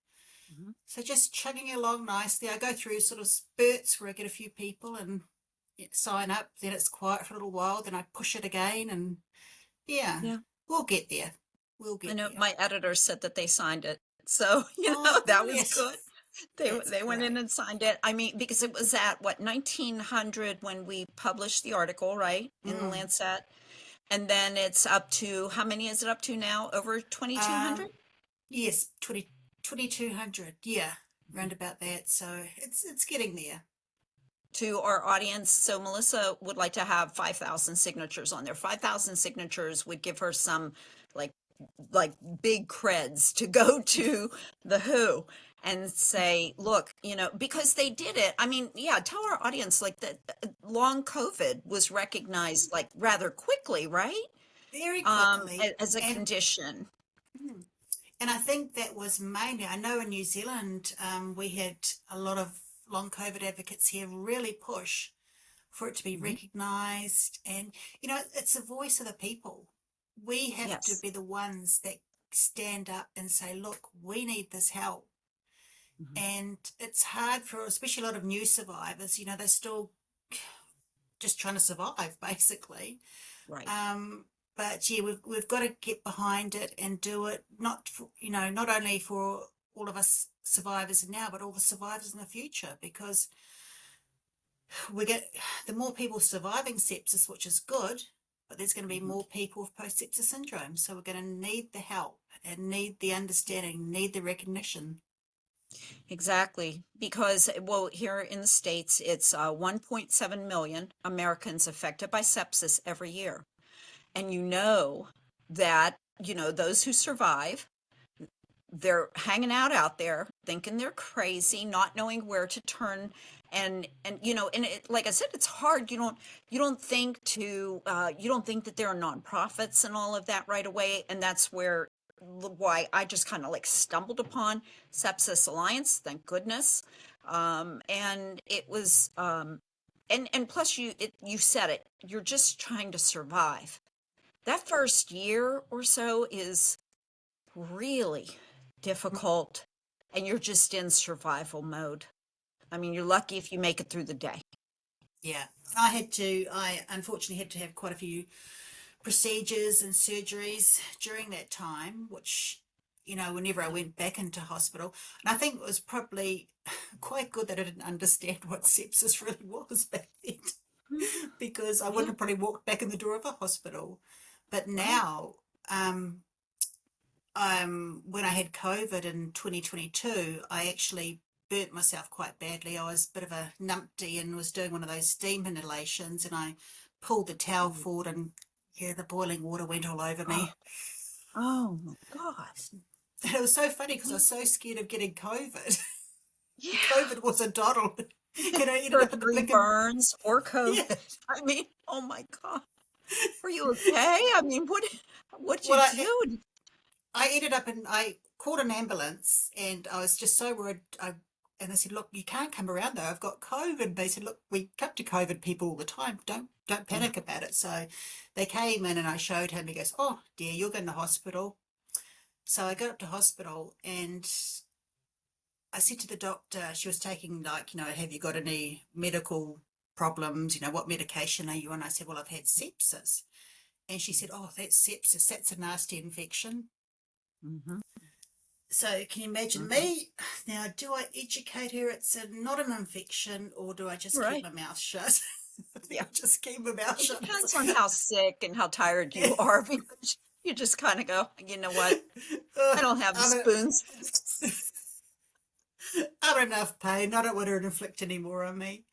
Mhm. So just chugging along nicely. I go through sort of spurts where I get a few people and sign up, then it's quiet for a little while, then I push it again. And yeah, Yeah. we'll get there. We'll I get know there. my editor said that they signed it. So, Oh, that was brilliant. good. They That's they went in great. and signed it. I mean, because it was at what, 1900 when we published the article, right? In the Mm. Lancet. And then it's up to, how many is it up to now? Over 2200? Um, yes, 2200. Yeah, round about that. So it's getting there. To our audience. So Melissa would like to have 5,000 signatures on there. 5,000 signatures would give her some like like big creds to go to the WHO and say, look, because they did it. I mean, yeah, tell our audience like that long COVID was recognized like rather quickly, right? Very quickly. As a And condition. mm, and I think that was mainly, I know in New Zealand, we had a lot of long COVID advocates here really push for it to be Mhm. recognised. And, it's the voice of the people. We have to Yes. be the ones that stand up and say, look, we need this help. Mhm. And it's hard for, especially a lot of new survivors, they're still just trying to survive, basically. Right. Um, but yeah, we've got to get behind it and do it. Not for, not only for all of us survivors now, but all the survivors in the future, because we get the more people surviving sepsis, which is good, but there's going to be Mhm. more people with post sepsis syndrome. So we're going to need the help and need the understanding, need the recognition. Exactly. Because, well, here in the States, it's 1.7 million Americans affected by sepsis every year. And that, those who survive, they're hanging out there, thinking they're crazy, not knowing where to turn. And like I said, it's hard. You don't think that there are nonprofits and all of that right away. And that's why I just kind of like stumbled upon Sepsis Alliance, thank goodness. And it was, and plus you said it, you're just trying to survive. That first year or so is really difficult, and you're just in survival mode. I mean, you're lucky if you make it through the day. Yeah. I unfortunately had to have quite a few procedures and surgeries during that time, which, whenever I went back into hospital, and I think it was probably quite good that I didn't understand what sepsis really was back then, because I wouldn't Yeah, have probably walked back in the door of a hospital. But right. now, when I had COVID in 2022, I actually burnt myself quite badly. I was a bit of a numpty and was doing one of those steam inhalations, and I pulled the towel Mm. forward, and yeah, the boiling water went all over Oh, me. oh my God. And it was so funny because I Yeah. was so scared of getting COVID. Yeah. COVID was a doddle. I ended Third up in the degree blink of, burns or yeah. COVID. I mean, oh my God. Were you okay? I mean, what'd you Well, do? I ended up in, I called an ambulance, and I was just so worried. And they said, look, you can't come around though. I've got COVID. They said, look, we come to COVID people all the time. Don't Yeah. panic about it. So they came in, and I showed him. He goes, oh dear, you're going to hospital. So I got up to hospital, and I said to the doctor, she was taking, like, have you got any medical problems? What medication are you on? I said, well, I've had sepsis. And she said, oh, that's sepsis. That's a nasty infection. Mm-hmm. So can you imagine Mm-hmm. me? Now, do I educate her it's not an infection, or do I just keep Right. my mouth shut? I think Yeah. I'll just keep my mouth It shut. depends on how sick and how tired you are because you just kind of go, you know what? I don't have the I'm, spoons. I'm in enough pain. I don't want her to inflict any more on me.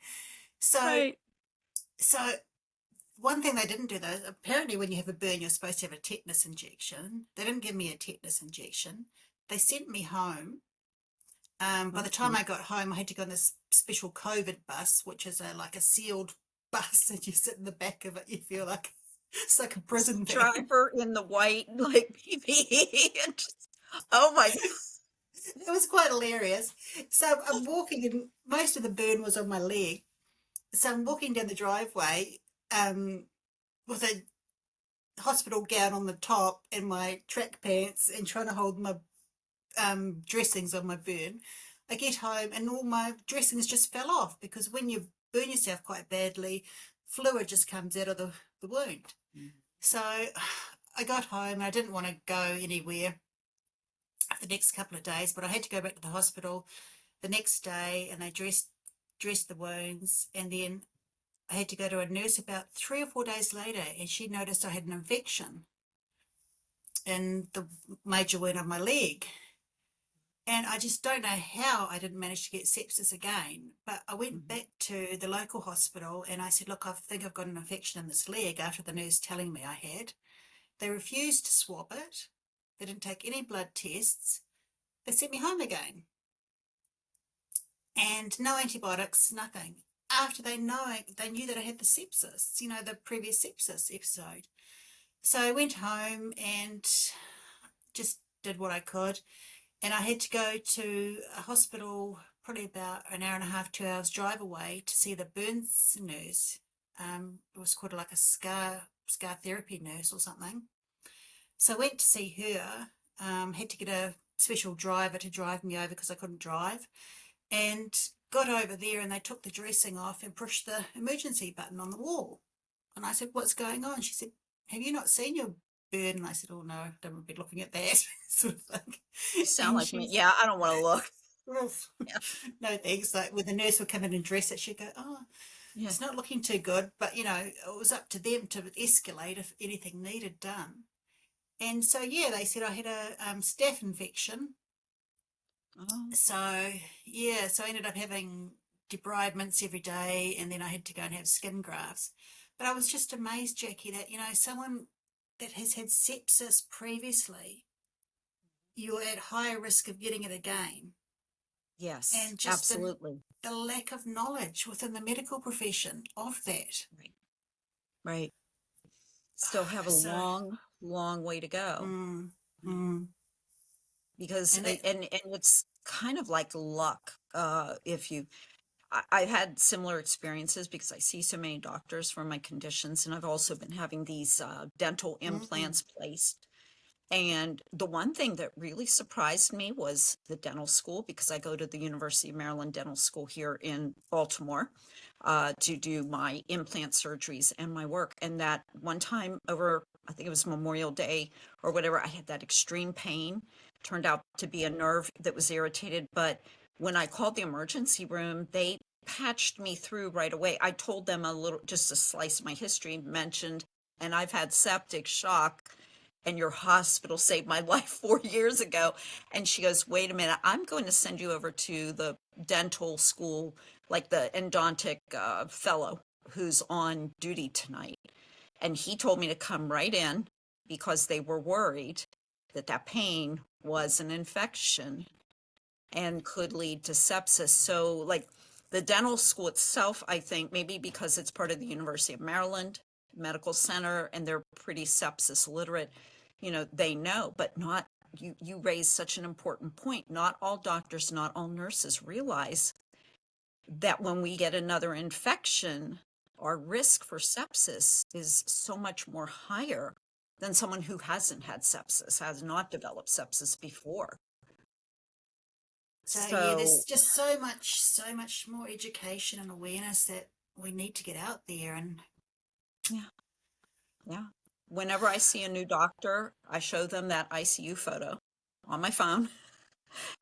So, Right. so one thing they didn't do though, apparently when you have a burn, you're supposed to have a tetanus injection. They didn't give me a tetanus injection. They sent me home. By the time Mhm. I got home, I had to go on this special COVID bus, which is like a sealed bus, and you sit in the back of it. You feel like it's like a prison van. Driver in the white, like PPE. And oh my God. It was quite hilarious. So I'm walking, and most of the burn was on my leg. So I'm walking down the driveway with a hospital gown on the top and my track pants and trying to hold my dressings on my burn. I get home and all my dressings just fell off because when you burn yourself quite badly, fluid just comes out of the wound. So I got home and I didn't want to go anywhere for the next couple of days, but I had to go back to the hospital the next day and they dressed the wounds, and then I had to go to a nurse about 3 or 4 days later, and she noticed I had an infection in the major wound on my leg. And I just don't know how I didn't manage to get sepsis again. But I went Mhm. back to the local hospital and I said, look, I think I've got an infection in this leg after the nurse telling me I had. They refused to swab it. They didn't take any blood tests. They sent me home again. And no antibiotics, nothing. After they knew that I had the sepsis, the previous sepsis episode. So I went home and just did what I could. And I had to go to a hospital probably about an hour and a half, 2 hours drive away to see the burns nurse. It was called like a scar therapy nurse or something. So I went to see her. Had to get a special driver to drive me over because I couldn't drive, and got over there and they took the dressing off and pushed the emergency button on the wall. And I said, what's going on? She said, have you not seen your burn? And I said, oh no, I don't want to be looking at that sort of thing. You sound And like me. she's, Yeah, I don't want to look. Yeah. no thanks. Like when the nurse would come in and dress it, she'd go, oh, Yeah. it's not looking too good. But, it was up to them to escalate if anything needed done. And so, yeah, they said I had a staph infection. Oh, So, yeah, so I ended up having debridements every day, and then I had to go and have skin grafts. But I was just amazed, Jackie, that, someone that has had sepsis previously, you're at higher risk of getting it again. yes, And just absolutely. the lack of knowledge within the medical profession of that. Right. Right. Still have a So, long, long way to go. mm, Yeah. mm. Because And that, and it's kind of like luck. If you I've had similar experiences because I see so many doctors for my conditions, and I've also been having these dental mm, implants placed. And the one thing that really surprised me was the dental school, because I go to the University of Maryland Dental School here in Baltimore to do my implant surgeries and my work. And that one time over, I think it was Memorial Day or whatever, I had that extreme pain. Turned out to be a nerve that was irritated. But when I called the emergency room, they patched me through right away. I told them a little, just a slice of my history, mentioned, and I've had septic shock and your hospital saved my life 4 years ago. And she goes, wait a minute, I'm going to send you over to the dental school, like the endodontic fellow who's on duty tonight. And he told me to come right in because they were worried that that pain was an infection and could lead to sepsis. So, like the dental school itself, I think maybe because it's part of the University of Maryland Medical Center and they're pretty sepsis literate, they know, but not you raise such an important point. Not all doctors, not all nurses realize that when we get another infection, our risk for sepsis is so much more higher than someone who hasn't had sepsis, has not developed sepsis before. so yeah, So there's just so much more education and awareness that we need to get out there. And yeah, yeah. Whenever I see a new doctor, I show them that ICU photo on my phone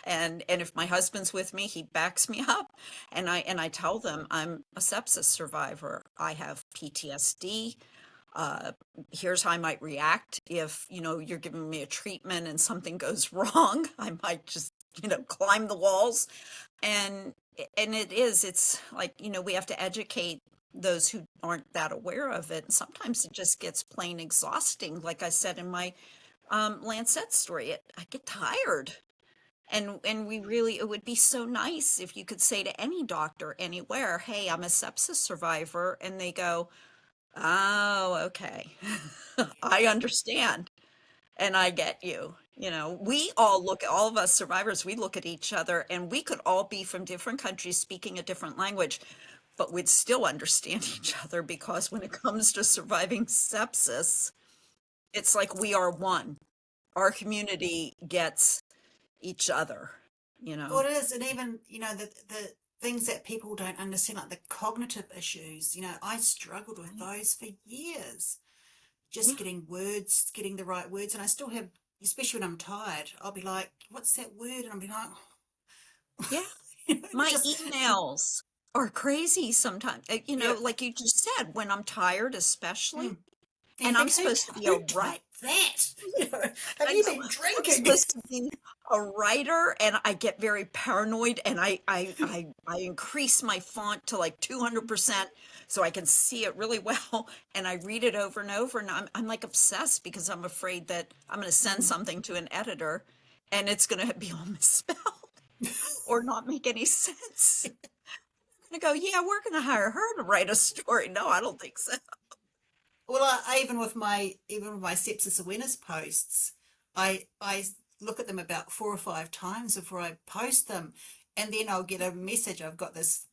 And if my husband's with me, he backs me up. And I tell them I'm a sepsis survivor. I have PTSD. Uh, Here's how I might react if, you're giving me a treatment and something goes wrong. I might just, climb the walls. And it's like, we have to educate those who aren't that aware of it. And sometimes it just gets plain exhausting. Like I said in my Lancet story, I get tired. And we really, it would be so nice if you could say to any doctor anywhere, hey, I'm a sepsis survivor, and they go, oh, okay. I understand. And I get you. We all look, all of us survivors, we look at each other and we could all be from different countries speaking a different language, but we'd still understand each other because when it comes to surviving sepsis, it's like we are one. Our community gets each other, you Well, know. it is, and even the things that people don't understand, like the cognitive issues. I struggled with Right. those for years, Yeah. just getting words, getting the right words, and I still have, especially when I'm tired. I'll be like, "What's that word?" And I'll be like, Yeah. it My just emails are crazy sometimes. yeah. Like you just said, when I'm tired, especially, Mm. And you and I'm think, supposed to be a who writer. typed that? Have I you know. been I'm drinking? supposed to be a writer and I get very paranoid and I increase my font to like 200% so I can see it really well and I read it over and over and I'm like obsessed because I'm afraid that I'm going to send Mm. something to an editor and it's going to be all misspelled or not make any sense. I go, yeah, we're going to hire her to write a story. No, I don't think so. Well, even with my sepsis awareness posts, I look at them about 4 or 5 times before I post them, and then I'll get a message. I've got this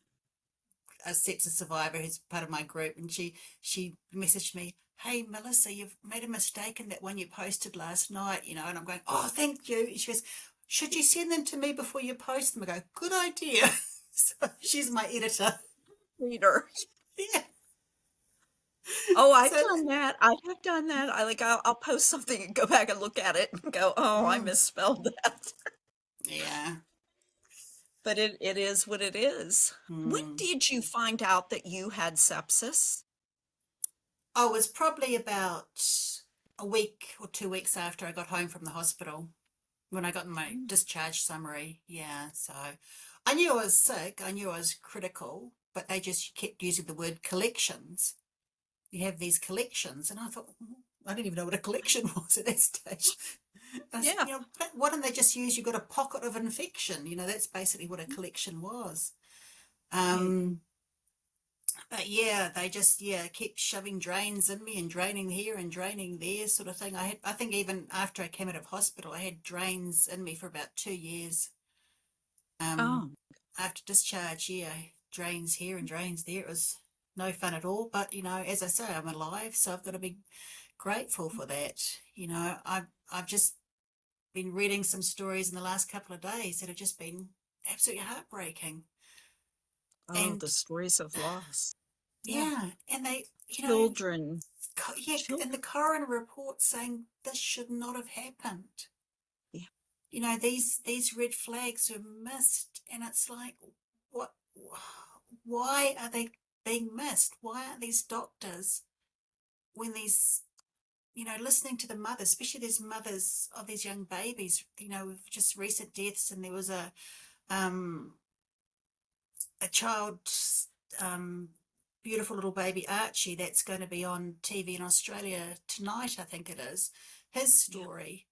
a sepsis survivor who's part of my group, and she messaged me, "Hey Melissa, you've made a mistake in that one you posted last night, and I'm going, oh, thank you. And she goes, should you send them to me before you post them? I go, good idea. So she's my editor. Reader. Yeah. Oh, I've So done that. I have done that. I'll post something and go back and look at it and go, "Oh, I mm, misspelled that." yeah. But it is what it is. When Mm. did you find out that you had sepsis? I was probably about a week or 2 weeks after I got home from the hospital when I got my Mm. discharge summary. Yeah, so I knew I was sick, I knew I was critical, but they just kept using the word collections. You have these collections, and I thought, I didn't even know what a collection was at that stage. I said, Yeah. why don't they just use you've got a pocket of infection? That's basically what a collection was. Right. Um, But yeah, they just kept shoving drains in me and draining here and draining there, sort of thing. I think even after I came out of hospital, I had drains in me for about 2 years. Um, Oh, After discharge, yeah, drains here and drains there. It was no fun at all. But as I say, I'm alive, so I've got to be grateful for that. I've just been reading some stories in the last couple of days that have just been absolutely heartbreaking. oh, And the stories of loss. Yeah. yeah, and they, Children. yeah, and the Children. coroner report saying this should not have happened. Yeah. These red flags were missed, and it's like, what? Why are they being missed? Why aren't these doctors, when these, listening to the mothers, especially these mothers of these young babies, with just recent deaths, and there was a child, um, beautiful little baby Archie, that's going to be on TV in Australia tonight, I think it is, his Yeah. story,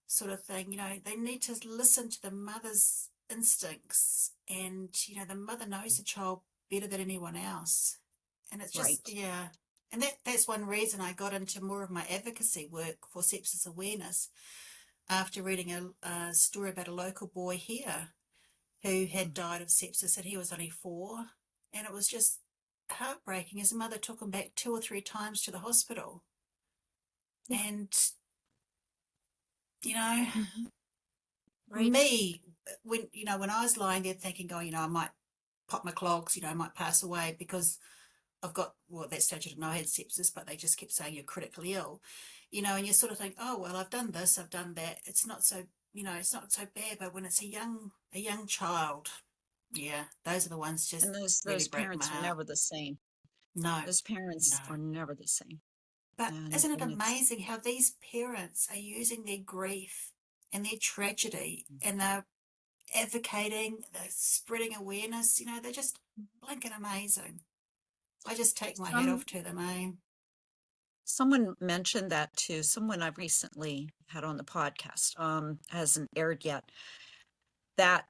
sort of thing. They need to listen to the mother's instincts, and the mother knows the child better than anyone else. And it's just, Right. yeah. And that's one reason I got into more of my advocacy work for sepsis awareness after reading a story about a local boy here who had Mm. died of sepsis, and he was only 4. And it was just heartbreaking. His mother took him back 2 or 3 times to the hospital. Yeah. And, you know, Mhm. Right. me, when I was lying there thinking, oh, I might pop my clogs, I might pass away because I've got, well, at that stage I didn't know I had sepsis, but they just kept saying you're critically ill, and you sort of think, oh, well, I've done this, I've done that. It's not so it's not so bad, but when it's a young child, yeah, those are the ones just And really those break my parents are heart. never the same. No, Those parents no. are never the same. But isn't it And it's amazing how these parents are using their grief and their tragedy and they're advocating, they're spreading awareness, they're just blinking amazing. I just take my hat some off to them, eh? someone mentioned that too. Someone I recently had on the podcast, hasn't aired yet, that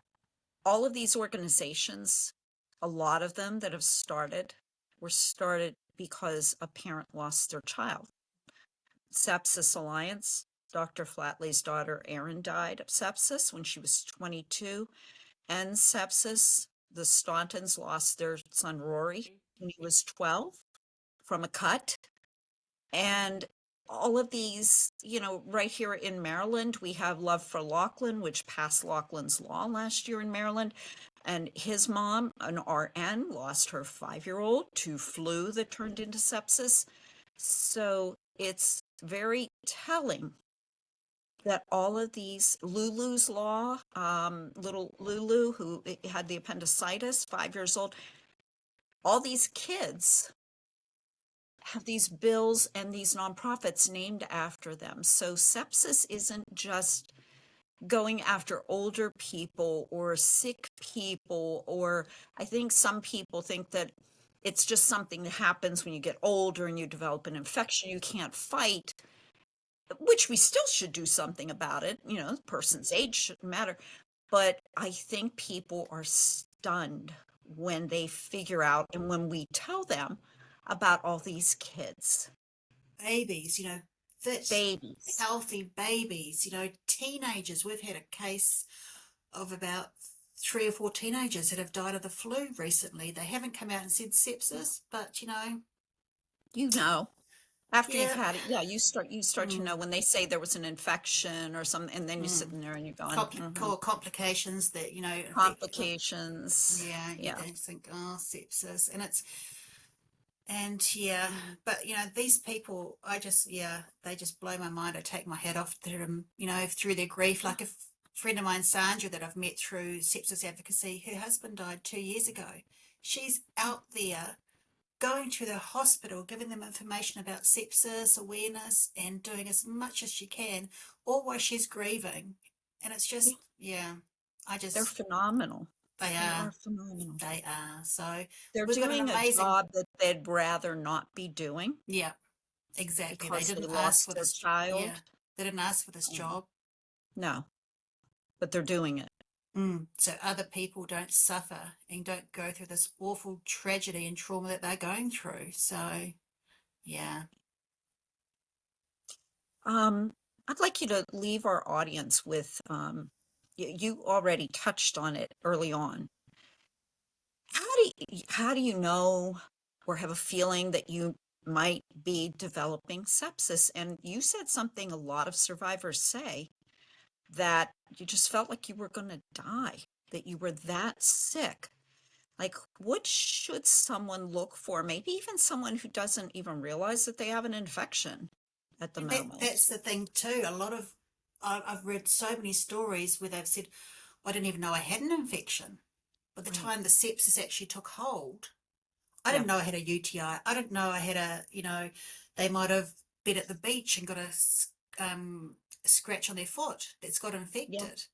all of these organizations, a lot of them that have started, were started because a parent lost their child. Sepsis Alliance, Dr. Flatley's daughter Erin died of sepsis when she was 22. And sepsis, the Stauntons lost their son Rory when he was 12 from a cut. And all of these, right here in Maryland, we have Love for Lachlan, which passed Lachlan's Law last year in Maryland. And his mom, an RN, lost her 5-year-old to flu that turned into sepsis. So it's very telling that all of these, Lulu's Law, little Lulu who had the appendicitis, 5 years old, all these kids have these bills and these nonprofits named after them. So sepsis isn't just going after older people or sick people, or I think some people think that it's just something that happens when you get older and you develop an infection you can't fight, which we still should do something about it. The person's age shouldn't matter. But I think people are stunned when they figure out and when we tell them about all these kids, Babies, fit, babies. healthy babies, teenagers. We've had a case of about 3 or 4 teenagers that have died of the flu recently. They haven't come out and said sepsis, but You know, after you've yeah, had it, yeah, you start to know mm, when they say there was an infection or something, and then you're mm. sitting there and you're going, Complications that affect. complications. Yeah, you Yeah. don't think, oh, sepsis, and yeah, but these people, they just blow my mind. I take my hat off to them, through their grief. Like a friend of mine, Sandra, that I've met through sepsis advocacy, her husband died 2 years ago. She's out there going to the hospital, giving them information about sepsis, awareness, and doing as much as she can, all while she's grieving. And it's Yeah, just, yeah, I they're just, phenomenal. they They are, are phenomenal. they are. So They're we've got an doing a amazing, job that they'd rather not be doing yeah, exactly. They because they didn't ask for lost their this, yeah, child. they didn't ask for this Um, job. no, but they're doing it. So other people don't suffer and don't go through this awful tragedy and trauma that they're going through. So, yeah. I'd like you to leave our audience with, you already touched on it early on. How do you know or have a feeling that you might be developing sepsis? And you said something a lot of survivors say, that you just felt like you were going to die, that you were that sick. Like, what should someone look for? Maybe even someone who doesn't even realize that they have an infection at the And moment. that's the thing too. I've read so many stories where they've said, I didn't even know I had an infection. By the Right. time the sepsis actually took hold, I Yeah. didn't know I had a UTI. I didn't know I had they might have been at the beach and got a scratch on their foot that's got Yeah. infected.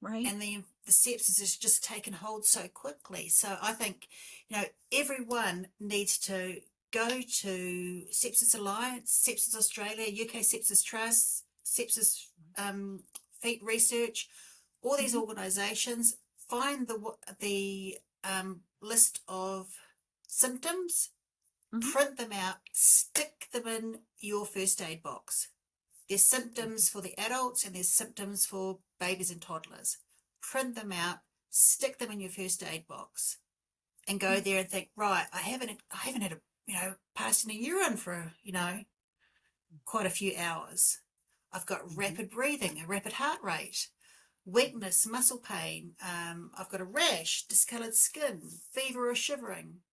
Right. And the sepsis has just taken hold so quickly. So I think, everyone needs to go to Sepsis Alliance, Sepsis Australia, UK Sepsis Trust, Sepsis Feet Research, all these Hmm. organisations, find the list of symptoms, Hmm. print them out, stick them in your first aid box. There's symptoms for the adults and there's symptoms for babies and toddlers. Print them out, stick them in your first aid box, and go there and think, right, I haven't had a passed in a urine for quite a few hours. I've got Hmm. rapid breathing, a rapid heart rate, weakness, muscle pain. I've got a rash, discoloured skin, fever or shivering,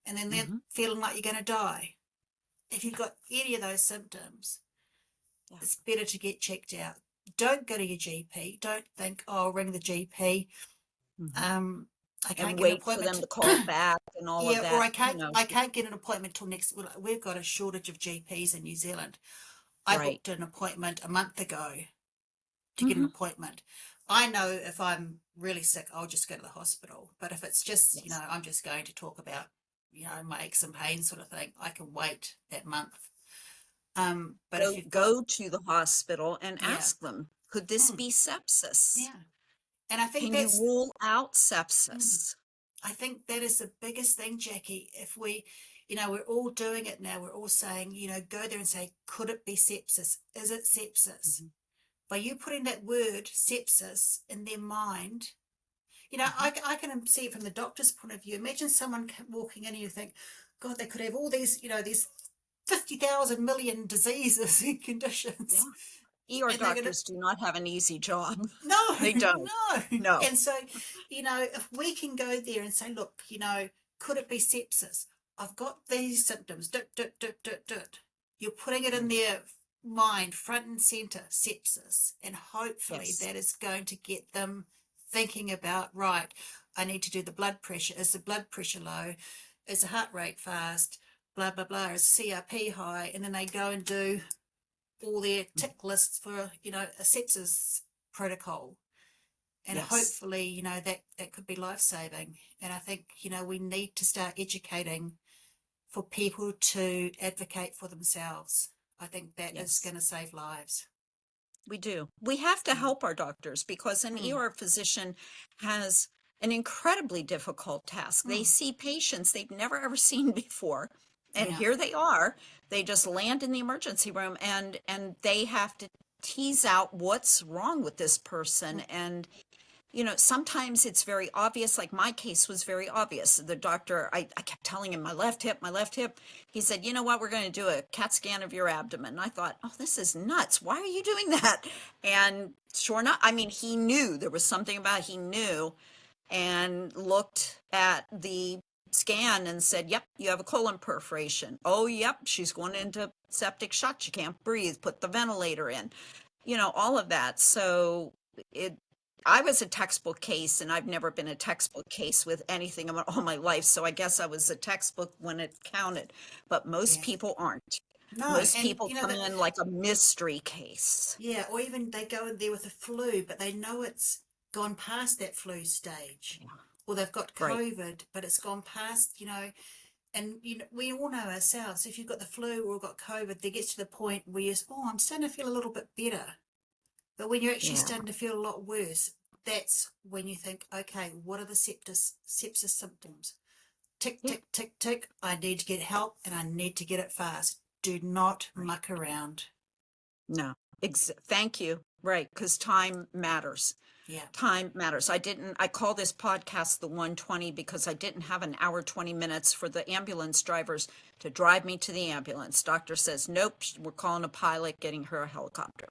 and then they're Hmm. feeling like you're going to die. If you've Yeah. got any of those symptoms, Yeah. it's better to get checked out. don't go to your GP. Don't think, oh, I'll ring the GP. Mhm. I can't And get an wait for them appointment. to call back and all of Yeah, or that, you know. I can't get an appointment till next. We've got a shortage of GPs in New Zealand. I Right. booked an appointment a month ago to get an Hmm. appointment. I know if I'm really sick, I'll just go to the hospital. But if it's just, Yes. I'm just going to talk about, my aches and pains sort of thing, I can wait that month. But if you've got, Go to the hospital and yeah, ask them, could this mm, be sepsis? yeah. And I think Can you that's, rule out mm, sepsis? I think that is the biggest thing, Jackie. If we, we're all doing it now. We're all saying, go there and say, could it be sepsis? Is it sepsis? Hmm. By you putting that word sepsis in their mind, Hmm. I can see it from the doctor's point of view. Imagine someone walking in and you think, God, they could have all these 50,000 million diseases and conditions. Yeah. ER And they're going to, doctors do not have an easy job. no, They don't. no. No. And so, if we can go there and say, look, could it be sepsis? I've got these symptoms. You're putting it in Right. their mind, front and center, sepsis. And hopefully Yes. that is going to get them thinking about, right, I need to do the blood pressure. Is the blood pressure low? Is the heart rate fast? Blah, blah, blah. Is CRP high? And then they go and do all their tick lists for, a sepsis protocol. And Yes. hopefully, that could be life saving. And I think, we need to start educating for people to advocate for themselves. I think that is Yes. going to save lives. We do. We have to Mm. help our doctors because an Mm. ER physician has an incredibly difficult task. They Mm. see patients they've never ever seen before. And Yeah. here they are. They just land in the emergency room and they have to tease out what's wrong with this person. Mm. And sometimes it's very obvious. Like my case was very obvious. The doctor, I kept telling him my left hip, my left hip. He said, you know what, we're going to do a CAT scan of your abdomen. And I thought, oh, this is nuts. Why are you doing that? And sure enough, I mean, he knew there was something about it. He knew and looked at the scan and said, yep, you have a colon perforation. Oh, yep, she's going into septic shock. She can't breathe. Put the ventilator in. All of that. So it I was a textbook case, and I've never been a textbook case with anything all my life. So I guess I was a textbook when it counted, but most Yeah. people aren't. No. Most And, people come that, in like a mystery case. yeah, or even they go in there with a flu, but they know it's gone past that flu stage. Yeah. Or they've got Right. COVID, but it's gone past, and we all know ourselves, if you've got the flu or got COVID, there gets to the point where you're, oh, I'm starting to feel a little bit better. But when you're actually Yeah. starting to feel a lot worse, that's when you think, okay, what are the sepsis symptoms? Tick, Yeah. tick, tick, tick. I need to get help and I need to get it fast. Do not Right. muck around. No. Thank you. Right. Because time matters. Yeah. Time matters. I call this podcast the 120 because I didn't have an hour, 20 minutes for the ambulance drivers to drive me to the ambulance. Doctor says, nope, we're calling a pilot, getting her a helicopter.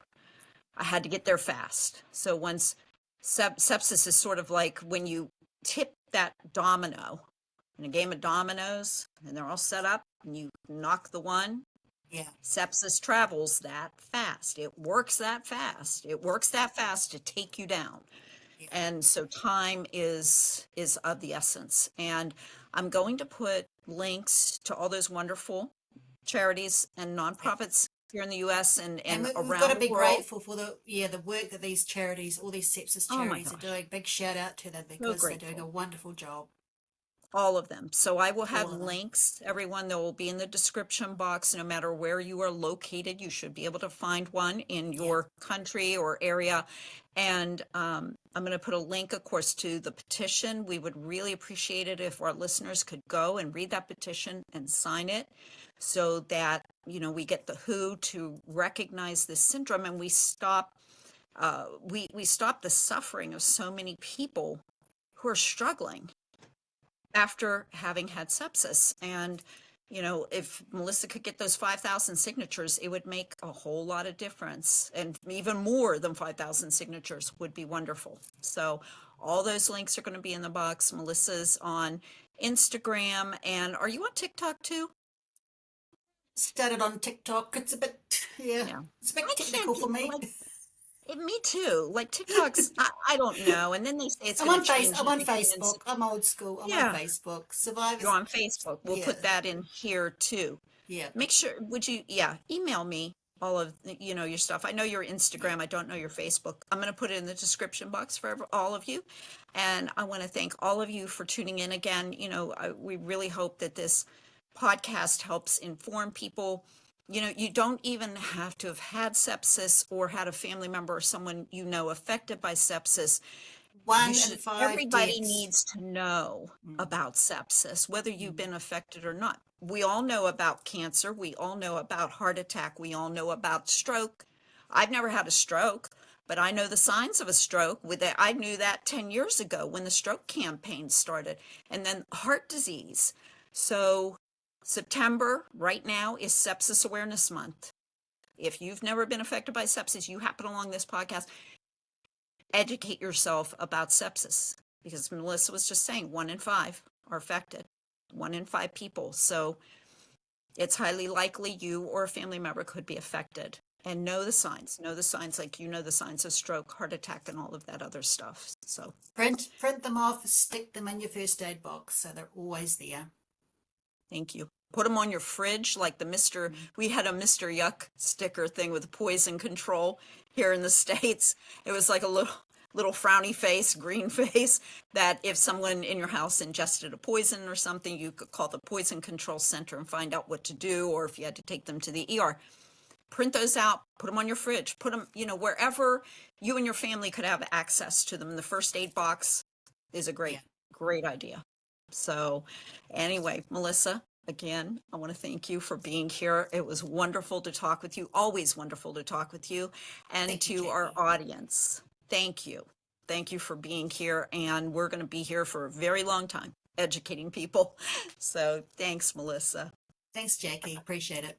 I had to get there fast. So once sepsis is sort of like when you tip that domino in a game of dominoes and they're all set up and you knock the one, Yeah. sepsis travels that fast. It works that fast. It works that fast to take you down. Yeah. And so time is of the essence. And I'm going to put links to all those wonderful charities and Yeah. nonprofits here in the US And and we've got around to the be world. grateful for the work that these charities, all these sepsis Oh my charities are gosh. doing. Big shout out to them So because they're doing a grateful. wonderful job. All of them. So I will have All of them. links, everyone that will be in the description box. No matter where you are located, you should be able to find one in Yeah. your country or area. And I'm going to put a link, of course, to the petition. We would really appreciate it if our listeners could go and read that petition and sign it so that, we get the WHO to recognize this syndrome and we stop we stop the suffering of so many people who are struggling after having had sepsis. And, if Melissa could get those 5,000 signatures, it would make a whole lot of difference. And even more than 5,000 signatures would be wonderful. So all those links are going to be in the box. Melissa's on Instagram. And are you on TikTok too? Started on TikTok. It's a bit, yeah, Yeah. it's a bit I technical can't for get me. like me too. Like TikTok's, I don't know. And then they say it's I'm going on to change I'm on everything. And Facebook. I'm old school. I'm on yeah, Facebook. you're Survivors. on Facebook. We'll Yeah, put that in here too. yeah, Make sure, would you, yeah, email me all of, your stuff. I know your yeah. Instagram. I don't know your Facebook. I'm going to put it in the description box for all of you. And I want to thank all of you for tuning in again. We really hope that this podcast helps inform people. You don't even have to have had sepsis or had a family member or someone affected by sepsis. One in five Everybody deaths. needs to know Mm, about sepsis, whether you've mm. been affected or not. We all know about cancer. We all know about heart attack. We all know about stroke. I've never had a stroke, but I know the signs of a stroke. I knew that 10 years ago when the stroke campaign started. And then heart disease. So September right now is Sepsis Awareness Month. If you've never been affected by sepsis, you happen along this podcast, educate yourself about sepsis, because Melissa was just saying 1 in 5 are affected, 1 in 5 people. So it's highly likely you or a family member could be affected. And know the signs, like the signs of stroke, heart attack, and all of that other stuff. So Print them off, stick them in your first aid box so they're always there. thank you. Put them on your fridge, like we had a Mr. Yuck sticker thing with poison control here in the States. It was like a little frowny face, green face, that if someone in your house ingested a poison or something, you could call the poison control center and find out what to do, or if you had to take them to the ER. Print those out, put them on your fridge, put them, wherever you and your family could have access to them. The first aid box is a great, Yeah. great idea. So anyway, Melissa, again, I want to thank you for being here. It was wonderful to talk with you, always wonderful to talk with you. And Thank you, to our Jackie. audience, thank you. Thank you for being here. And we're going to be here for a very long time, educating people. So thanks, Melissa. Thanks, Jackie. Appreciate it.